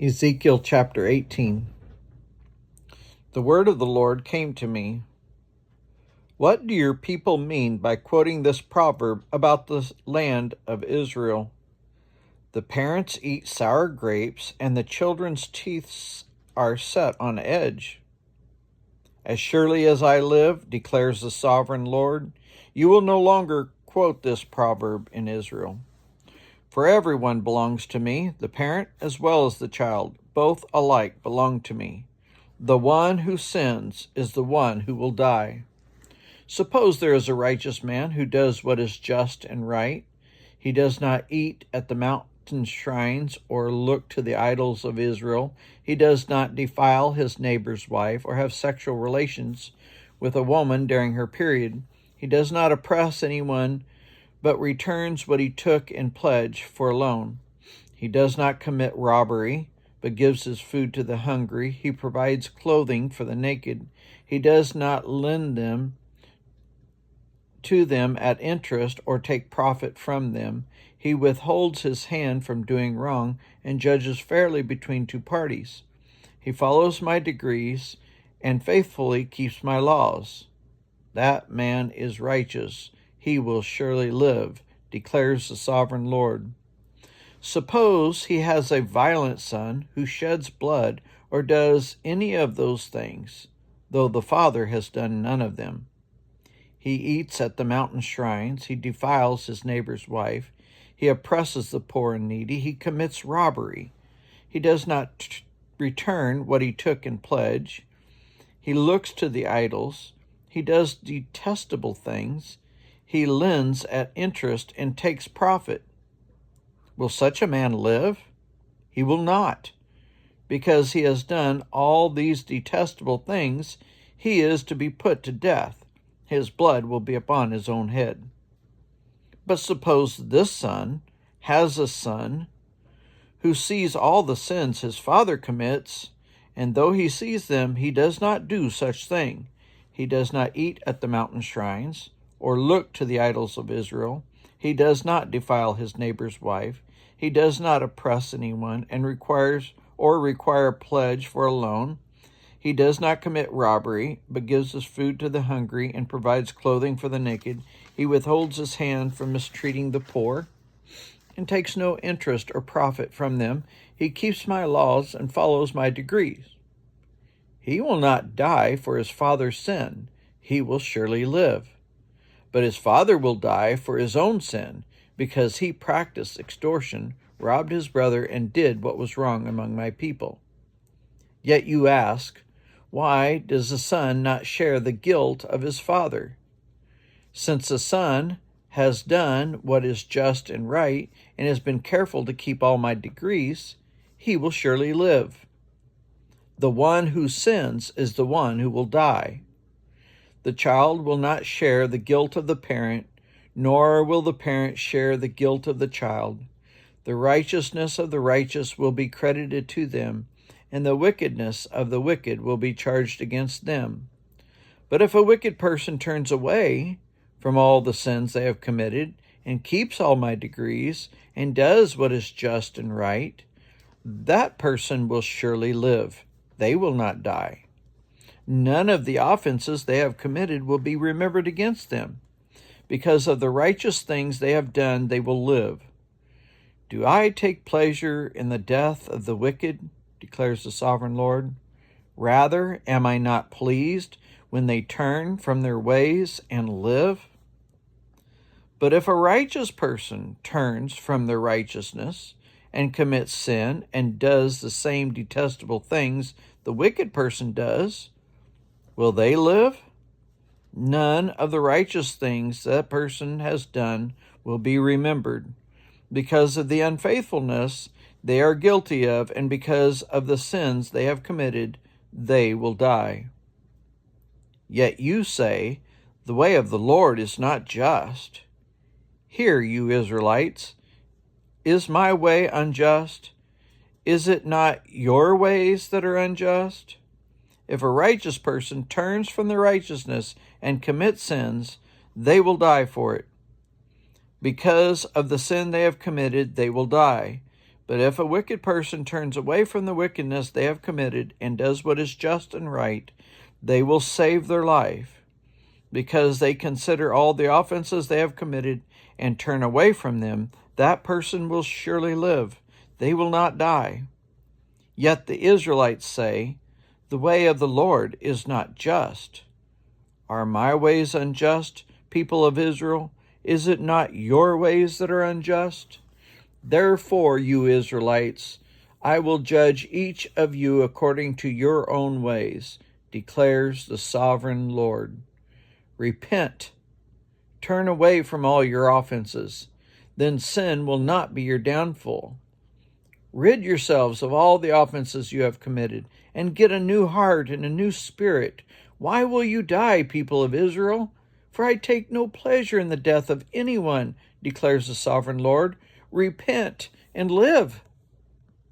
Ezekiel chapter 18. The word of the Lord came to me. What do your people mean by quoting this proverb about the land of Israel? The parents eat sour grapes, and the children's teeth are set on edge. As surely as I live, declares the sovereign Lord, you will no longer quote this proverb in Israel. For everyone belongs to me, the parent as well as the child, both alike belong to me. The one who sins is the one who will die. Suppose there is a righteous man who does what is just and right. He does not eat at the mountain shrines or look to the idols of Israel. He does not defile his neighbor's wife or have sexual relations with a woman during her period. He does not oppress anyone, but returns what he took in pledge for a loan. He does not commit robbery, but gives his food to the hungry. He provides clothing for the naked. He does not lend them to them at interest or take profit from them. He withholds his hand from doing wrong and judges fairly between two parties. He follows my decrees and faithfully keeps my laws. That man is righteous. He will surely live, declares the sovereign Lord. Suppose he has a violent son who sheds blood or does any of those things, though the father has done none of them. He eats at the mountain shrines. He defiles his neighbor's wife. He oppresses the poor and needy. He commits robbery. He does not return what he took in pledge. He looks to the idols. He does detestable things. He lends at interest and takes profit. Will such a man live? He will not. Because he has done all these detestable things, he is to be put to death. His blood will be upon his own head. But suppose this son has a son who sees all the sins his father commits, and though he sees them, he does not do such thing. He does not eat at the mountain shrines, or look to the idols of Israel. He does not defile his neighbor's wife. He does not oppress anyone and require a pledge for a loan. He does not commit robbery, but gives his food to the hungry and provides clothing for the naked. He withholds his hand from mistreating the poor and takes no interest or profit from them. He keeps my laws and follows my decrees. He will not die for his father's sin. He will surely live. But his father will die for his own sin, because he practiced extortion, robbed his brother, and did what was wrong among my people. Yet you ask, why does the son not share the guilt of his father? Since the son has done what is just and right, and has been careful to keep all my decrees, he will surely live. The one who sins is the one who will die. The child will not share the guilt of the parent, nor will the parent share the guilt of the child. The righteousness of the righteous will be credited to them, and the wickedness of the wicked will be charged against them. But if a wicked person turns away from all the sins they have committed, and keeps all my decrees, and does what is just and right, that person will surely live. They will not die. None of the offenses they have committed will be remembered against them. Because of the righteous things they have done, they will live. Do I take pleasure in the death of the wicked, declares the sovereign Lord? Rather, am I not pleased when they turn from their ways and live? But if a righteous person turns from their righteousness and commits sin and does the same detestable things the wicked person does, will they live? None of the righteous things that person has done will be remembered. Because of the unfaithfulness they are guilty of, and because of the sins they have committed, they will die. Yet you say, the way of the Lord is not just. Hear, you Israelites, is my way unjust? Is it not your ways that are unjust? If a righteous person turns from their righteousness and commits sins, they will die for it. Because of the sin they have committed, they will die. But if a wicked person turns away from the wickedness they have committed and does what is just and right, they will save their life. Because they consider all the offenses they have committed and turn away from them, that person will surely live. They will not die. Yet the Israelites say, the way of the Lord is not just. Are my ways unjust, people of Israel? Is it not your ways that are unjust? Therefore, you Israelites, I will judge each of you according to your own ways, declares the sovereign Lord. Repent, turn away from all your offenses, then sin will not be your downfall. Rid yourselves of all the offenses you have committed, and get a new heart and a new spirit. Why will you die, people of Israel? For I take no pleasure in the death of anyone, declares the sovereign Lord. Repent and live.